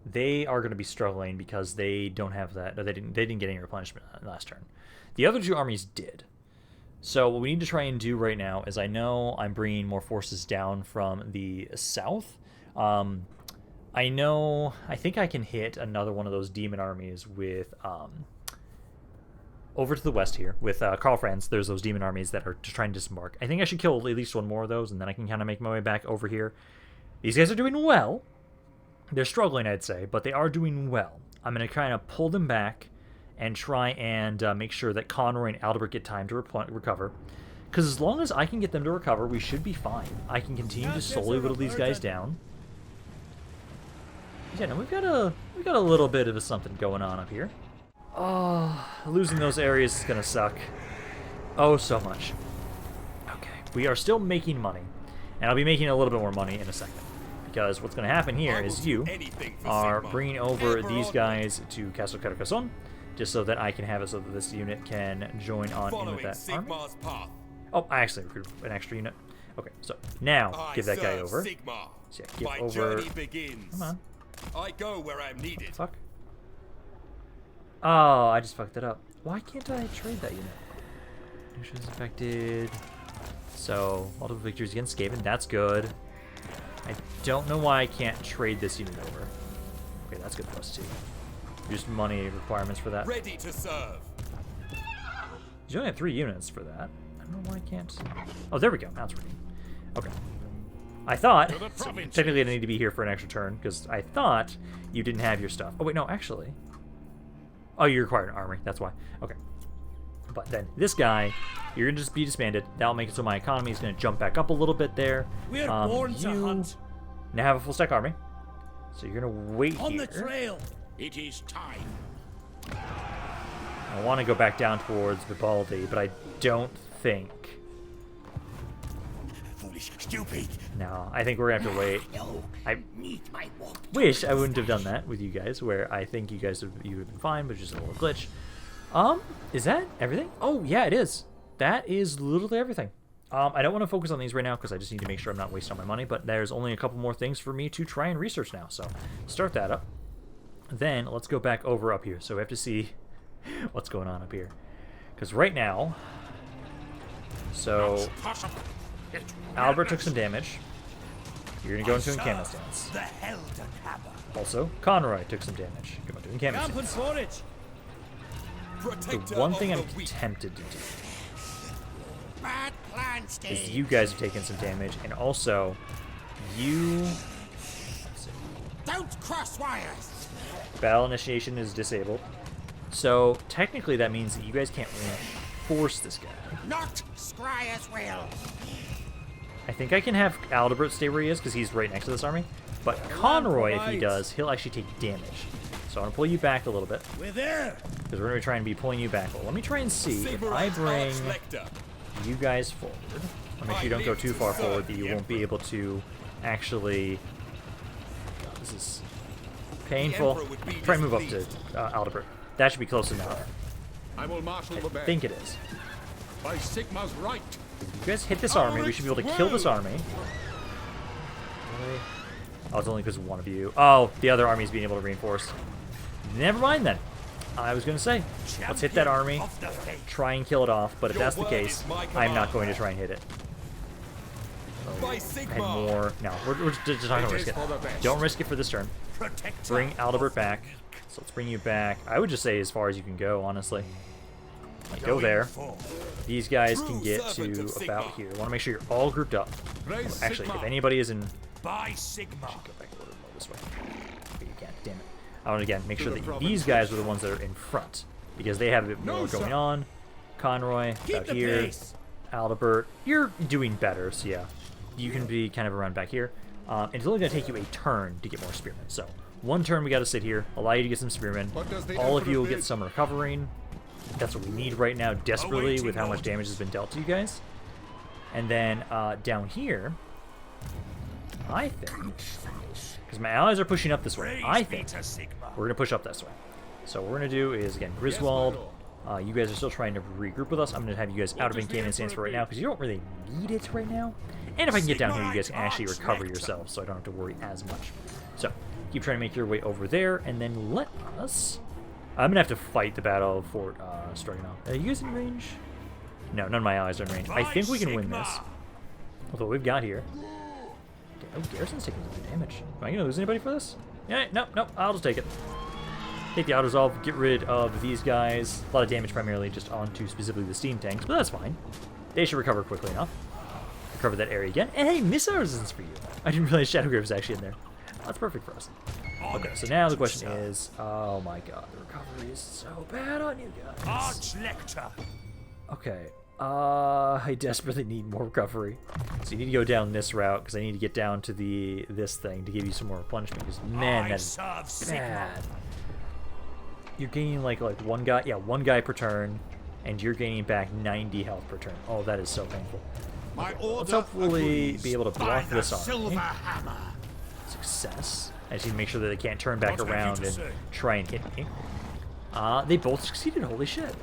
They are going to be struggling because they don't have that. No, they didn't get any replenishment last turn. The other 2 armies did. So what we need to try and do right now is I know I'm bringing more forces down from the south. I think I can hit another one of those demon armies with over to the west here with Karl Franz. There's those demon armies that are just trying to disembark. I think I should kill at least one more of those, and then I can kind of make my way back over here. These guys are doing well. They're struggling, I'd say, but they are doing well. I'm going to kind of pull them back and try and make sure that Conroy and Aldebert get time to recover. Because as long as I can get them to recover, we should be fine. I can continue to slowly whittle these guys down. Yeah, no, we've got a little bit of something going on up here. Oh, losing those areas is going to suck. Oh, so much. Okay, we are still making money. And I'll be making a little bit more money in a second. Because what's going to happen here is you are bringing over these guys to Castle Carcassonne, just so that I can have it so that this unit can join on in with that army. Oh, I actually recruited an extra unit. Okay, so now give that guy over. So yeah, give over. Come on. I go where I'm needed. Fuck. Oh, I just fucked it up. Why can't I trade that unit? Nations affected. So, multiple victories against Skaven. That's good. I don't know why I can't trade this unit over. Okay, that's good for us too. Just money requirements for that. Ready to serve. You only have 3 units for that. I don't know why I can't. Oh, there we go. Now it's working. Okay. I thought, so technically I need to be here for an extra turn, because I thought you didn't have your stuff. Oh, wait, no, actually. Oh, you require an army. That's why. Okay. But then this guy, you're going to just be disbanded. That'll make it so my economy is going to jump back up a little bit there. We're born to hunt. Now have a full stack army. So you're going to wait On here. the trail. It is time. I want to go back down towards Vivaldi, but I don't think. Foolish, stupid. No, I think we're going to have to wait. No, I my walk. wish I wouldn't have done that with you guys, where I think you guys would have been fine, but just a little glitch. Is that everything? Oh, yeah, it is. That is literally everything. I don't want to focus on these right now because I just need to make sure I'm not wasting all my money, but there's only a couple more things for me to try and research now, so start that up. Then let's go back over up here. So we have to see what's going on up here. Because right now, so Albert took some damage. You're going to go into encampment stance. The Helden Hammer. Also, Conroy took some damage. Go into encampment stance. Forage. The one thing I'm tempted to do Bad plan, is Steve. you guys have taken some damage, and also you. Don't cross wires. Battle initiation is disabled, so technically that means that you guys can't force this guy. Not Scryer's will. I think I can have Aldebert stay where he is because he's right next to this army, but Conroy, if he does, he'll actually take damage. So I'm gonna pull you back a little bit We're there. because we're gonna be trying to be pulling you back. Well, let me try and see if I bring you guys forward. I'll make sure you don't go too far forward that you won't be able to actually. This is painful. Try and move up to Aldebert. That should be close enough. I will marshal the I band. think it is. By Sigmar's right. If you guys hit this army, we should be able to kill this army. Really? Oh, it's only because of one of you. Oh, the other army is being able to reinforce. Never mind then. I was going to say, let's hit that army, try and kill it off, but if that's the case, I'm not going to try and hit it. By And Sigmar. more. No, we're just not going to risk it. Don't risk it for this turn. Bring Aldebert back. So let's bring you back. I would just say as far as you can go, honestly. Like, go there. These guys can get to about here. I want to make sure you're all grouped up. Actually, if anybody is in... By Sigmar. Go back a little more this way. Okay, you can't. Damn it. I want to, again, make sure that these guys are the ones that are in front. Because they have a bit more going on. Conroy, about here. pace. Aldebert, you're doing better, so yeah. You can be kind of around back here. And it's only going to take you a turn to get more spearmen. So, one turn we got to sit here, allow you to get some spearmen. All of you will get some recovering. That's what we need right now, desperately, with how much damage has been dealt to you guys. And then, down here, I think, because my allies are pushing up this way, I think we're going to push up this way. So what we're going to do is, again, Griswold, you guys are still trying to regroup with us. I'm going to have you guys out of encampment stance for right now, because you don't really need it right now. And if I can get down here, you guys can actually recover yourselves, so I don't have to worry as much. So, keep trying to make your way over there, and then let us... I'm going to have to fight the battle for starting off. Are you guys in range? No, none of my allies are in range. I think we can win this. Although we've got here. Oh, Garrison's taking some damage. Am I going to lose anybody for this? Yeah, nope, I'll just take it. Take the auto-resolve, get rid of these guys. A lot of damage primarily just onto specifically the steam tanks, but that's fine. They should recover quickly enough. Recover that area again. And hey, missile resistance for you. I didn't realize Shadowgrave was actually in there. That's perfect for us. Okay, so now the question is, oh my god, the recovery is so bad on you guys. Arch-Lector. Okay, I desperately need more recovery. So you need to go down this route, because I need to get down to this thing to give you some more replenishment, because man, that's bad. You're gaining like one guy per turn, and you're gaining back 90 health per turn. Oh, that is so painful. Okay, let's hopefully be able to block this army. Success. I just need to make sure that they can't turn back around and try and hit me. They both succeeded, holy shit.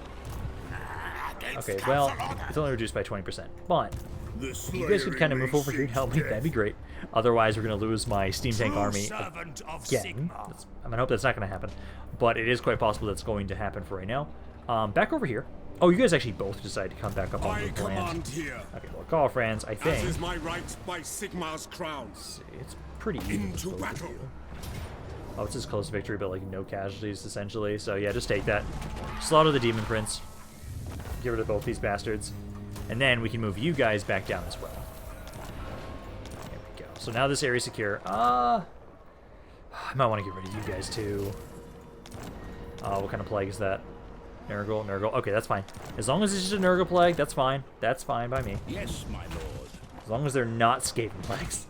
Okay, well, it's only reduced by 20%, but if you guys could kind of move over here and help me, that'd be great. Otherwise, we're going to lose my steam tank army again. I'm going to hope that's not going to happen, but it is quite possible that's going to happen for right now. Back over here. Oh, you guys actually both decided to come back up onto the land. Okay, well, Karl Franz, I think. As is my right by Sigmar's crown. It's pretty even with both of you. Oh, it's his close victory, but like no casualties essentially. So yeah, just take that. Slaughter the Demon Prince. Get rid of both these bastards. And then we can move you guys back down as well. There we go. So now this area's secure. I might want to get rid of you guys too. What kind of plague is that? Nurgle. Okay, that's fine. As long as it's just a Nurgle plague, that's fine. That's fine by me. Yes, my lord. As long as they're not Skaven plagues.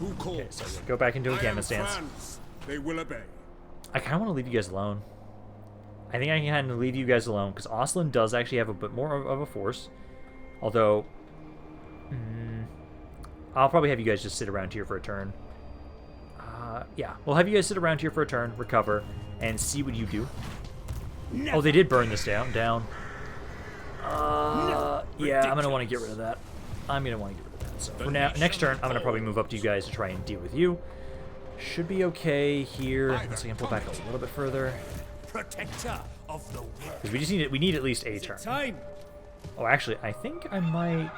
Who calls? Okay, so yeah, go back into a gamma stance. Franz. They will obey. I kind of want to leave you guys alone. I think I can kind of leave you guys alone, because Oslin does actually have a bit more of a force. Although, I'll probably have you guys just sit around here for a turn. Yeah, we'll have you guys sit around here for a turn, recover, and see what you do. Oh, they did burn this down. Yeah, I'm going to want to get rid of that. So for now, next turn, I'm going to probably move up to you guys to try and deal with you. Should be okay here. Let's see, I can pull back a little bit further. Protector of the world. Because we need at least a turn. Time. Oh, actually, I think I might...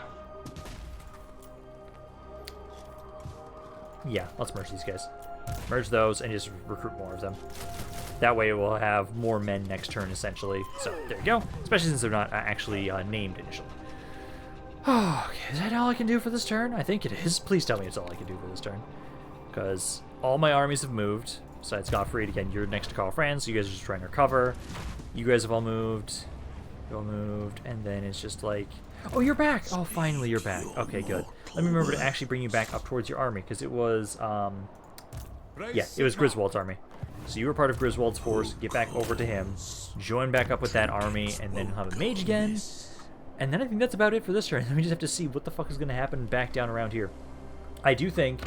Yeah, let's merge these guys. Merge those and just recruit more of them. That way we'll have more men next turn, essentially. So, there you go. Especially since they're not actually named initially. Okay, is that all I can do for this turn? I think it is. Please tell me it's all I can do for this turn. Because all my armies have moved. Besides Gottfried, again, you're next to Karl Franz, so you guys are just trying to recover. You guys have all moved. You all moved. And then it's just like... Oh, you're back! Oh, finally you're back. Okay, good. Let me remember to actually bring you back up towards your army, because it was... yeah, it was Griswold's army. So you were part of Griswold's force. Get back over to him. Join back up with that army, and then have a mage again. And then I think that's about it for this turn. Then we just have to see what the fuck is going to happen back down around here. I do think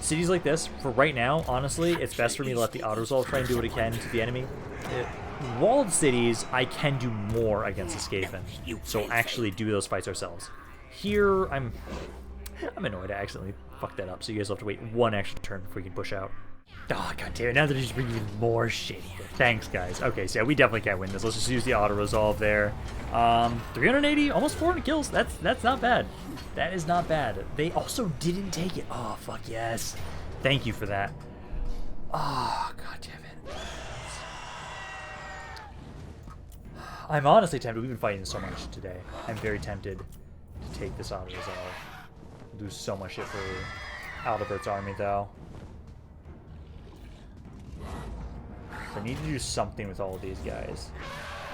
cities like this, for right now, honestly, it's best for me to let the auto-resolve try and do what it can to the enemy. Walled cities, I can do more against the Skaven. So actually do those fights ourselves. Here, I'm annoyed I accidentally fucked that up, so you guys will have to wait one extra turn before we can push out. Oh, god damn it, now they're just bringing even more shit here. Thanks, guys. Okay, so yeah, we definitely can't win this. Let's just use the auto-resolve there. 380, almost 400 kills. That's not bad. That is not bad. They also didn't take it. Oh, fuck yes. Thank you for that. Oh, god damn it. I'm honestly tempted. We've been fighting so much today. I'm very tempted to take this auto-resolve. Lose so much shit for Aldebert's army, though. So I need to do something with all of these guys.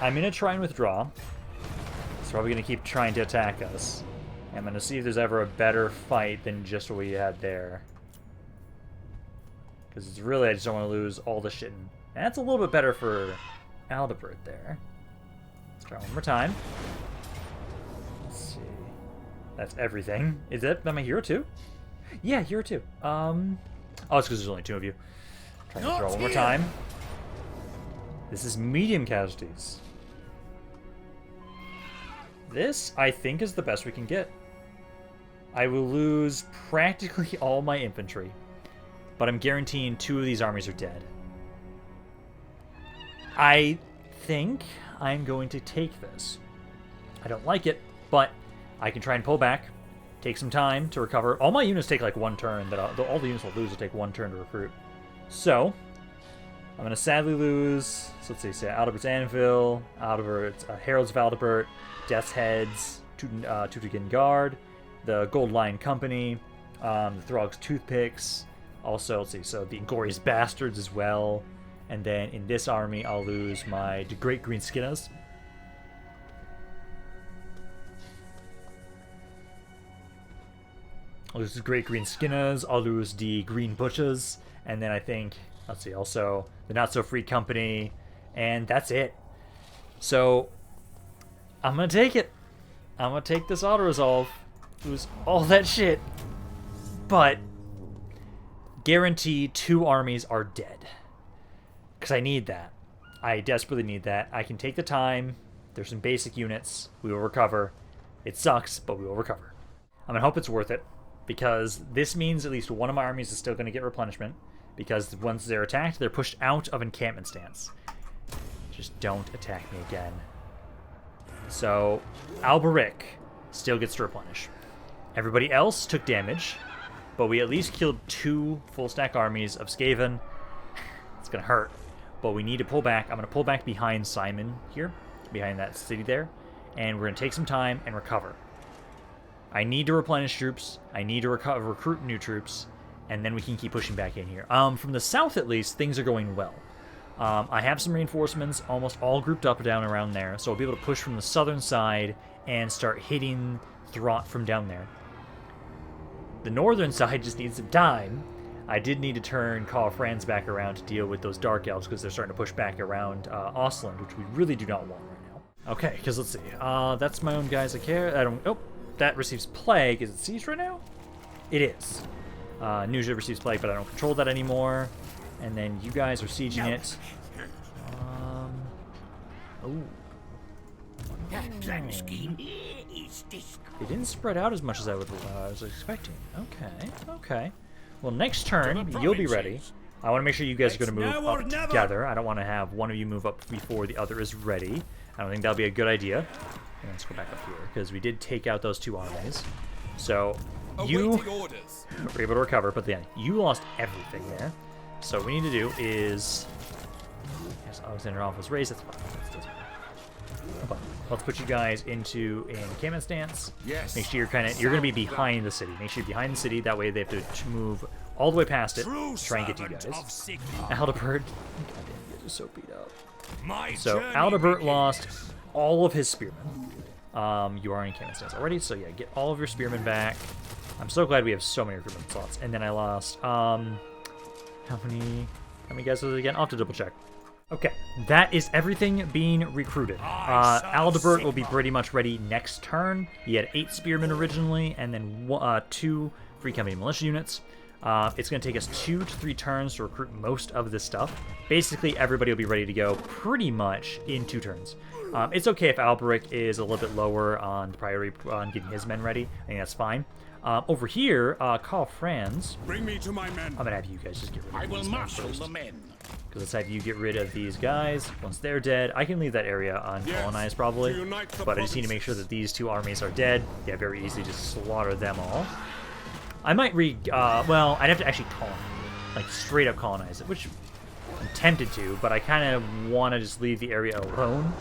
I'm going to try and withdraw. It's probably going to keep trying to attack us. I'm going to see if there's ever a better fight than just what we had there. Because it's really, I just don't want to lose all the shit. And that's a little bit better for Aldebert there. Let's try one more time. Let's see. That's everything. Is that my hero too? Yeah, hero too. Oh, it's because there's only 2 of you. Try to throw one more time. This is medium casualties. This, I think, is the best we can get. I will lose practically all my infantry, but I'm guaranteeing 2 of these armies are dead. I think I'm going to take this. I don't like it, but I can try and pull back, take some time to recover. All my units take like 1 turn. All the units will lose will take 1 turn to recruit. So, I'm going to sadly lose, so let's see, Aldebert's Anvil, Aldebert's Heralds of Aldebert, Death's Heads, Teutoburg Guard, the Gold Lion Company, the Throg's Toothpicks. Also, let's see, so the Ingorious Bastards as well. And then in this army, I'll lose my Great Green Skinners. I'll lose the Great Green Skinners, I'll lose the Green Butchers, and then I think, let's see, also the Not So Free Company, and that's it. So, I'm gonna take it. I'm gonna take this auto-resolve, lose all that shit, but guarantee 2 armies are dead. Because I need that. I desperately need that. I can take the time, there's some basic units, we will recover. It sucks, but we will recover. I'm gonna hope it's worth it. Because this means at least one of my armies is still going to get replenishment. Because once they're attacked, they're pushed out of encampment stance. Just don't attack me again. So, Alberic still gets to replenish. Everybody else took damage, but we at least killed 2 full-stack armies of Skaven. It's going to hurt, but we need to pull back. I'm going to pull back behind Simon here, behind that city there, and we're going to take some time and recover. I need to replenish troops, I need to recruit new troops, and then we can keep pushing back in here. From the south, at least, things are going well. I have some reinforcements, almost all grouped up down around there, so I'll be able to push from the southern side and start hitting Throt from down there. The northern side just needs some time. I did need to turn Karl Franz back around to deal with those Dark Elves, because they're starting to push back around Ostland, which we really do not want right now. Okay, because let's see. That's my own guys I care. I don't... Oh! That receives Plague. Is it sieged right now? It is. Nuja receives Plague, but I don't control that anymore. And then you guys are sieging it. Oh. It didn't spread out as much as I was expecting. Okay, okay. Well, next turn, you'll be ready. I want to make sure you guys are going to move up together. I don't want to have one of you move up before the other is ready. I don't think that'll be a good idea. And let's go back up here, because we did take out those 2 armies. So, you were able to recover, but then you lost everything there. So what we need to do is... Yes, Alexander Alpha's raised. That's fine. Let's put you guys into an encampment stance. Yes. Make sure you're going to be behind the city. Make sure you're behind the city. That way they have to move all the way past it to try and get to you guys. Aldebert. Goddamn, you guys are so beat up. So Aldebert lost all of his spearmen. You are in encampment stance already, so yeah, get all of your spearmen back. I'm so glad we have so many recruitment slots. And then I lost, how many guys was it again? I'll have to double check. Okay, that is everything being recruited. Aldebert will be pretty much ready next turn. He had 8 spearmen originally, and then 2 free company militia units. It's going to take us 2 to 3 turns to recruit most of this stuff. Basically, everybody will be ready to go pretty much in 2 turns. It's okay if Alberic is a little bit lower on the priority on getting his men ready. I think that's fine. Over here, Karl Franz. Bring me to my men. I'm going to have you guys just get rid of I will these marshal first. the men. Because let's have you get rid of these guys. Once they're dead, I can leave that area uncolonized probably. But I just need to make sure that these 2 armies are dead. Yeah, very easy to slaughter them all. I might well, I'd have to actually colonize, like straight up colonize it, which I'm tempted to, but I kind of want to just leave the area alone,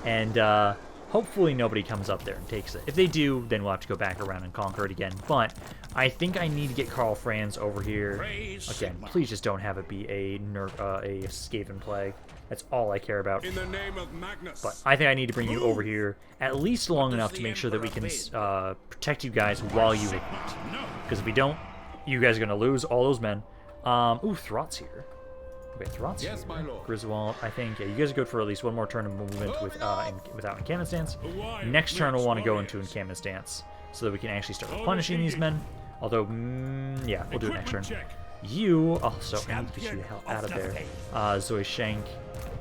and hopefully nobody comes up there and takes it. If they do, then we'll have to go back around and conquer it again, but I think I need to get Karl Franz over here. Again, please just don't have it be a Skaven plague. That's all I care about. In the name of Magnus. But I think I need to bring you over here at least long enough to make sure that we can protect you guys while you retreat. Because if we don't, you guys are going to lose all those men. Ooh, Throt's here. Okay, Throt's here. My lord. Griswold, I think, yeah, you guys are good for at least one more turn of movement without encampment stance. Next turn we'll want to go into encampment stance so that we can actually start replenishing these men. Although, yeah, we'll do it next turn. You also, I need to get you the hell out of there. Zoe Shank,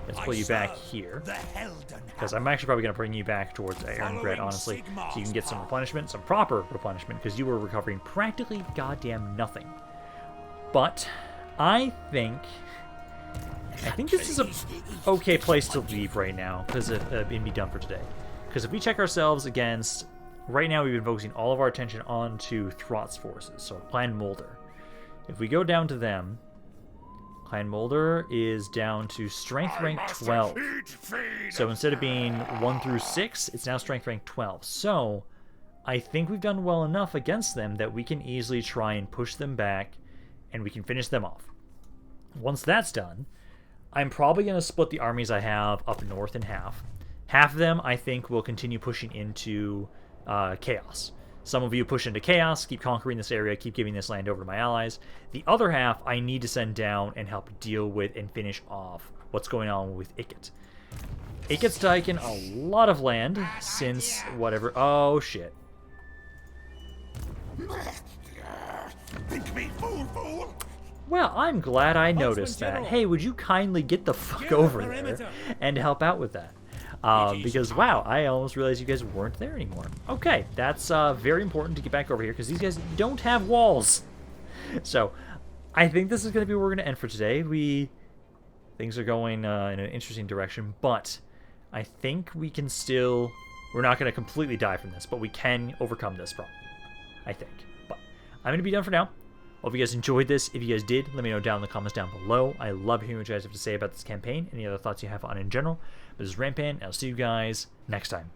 let's pull you back here. Because I'm actually probably going to bring you back towards Ehrengret, honestly. So you can get some replenishment, some proper replenishment, because you were recovering practically goddamn nothing. But I think this is a okay place to leave right now, because and be done for today. Because if we check ourselves against, right now we've been focusing all of our attention onto Throt's forces, so Clan Mulder. If we go down to them, Clan Mulder is down to strength rank 12. So instead of being 1 through 6, it's now strength rank 12. So I think we've done well enough against them that we can easily try and push them back, and we can finish them off. Once that's done, I'm probably going to split the armies I have up north in half. Half of them, I think, will continue pushing into Chaos. Some of you push into Chaos, keep conquering this area, keep giving this land over to my allies. The other half, I need to send down and help deal with and finish off what's going on with Ikit. Ikit's taken a lot of land since whatever... Oh, shit. Think me, fool! Well, I'm glad I noticed that. Hey, would you kindly get the fuck over there and help out with that? Because, wow, I almost realized you guys weren't there anymore. Okay, that's very important to get back over here, because these guys don't have walls. So, I think this is going to be where we're going to end for today. Things are going in an interesting direction, but I think we can still... We're not going to completely die from this, but we can overcome this problem, I think. But I'm going to be done for now. Hope you guys enjoyed this. If you guys did, let me know down in the comments down below. I love hearing what you guys have to say about this campaign. Any other thoughts you have on it in general. This is Rampaned, and I'll see you guys next time.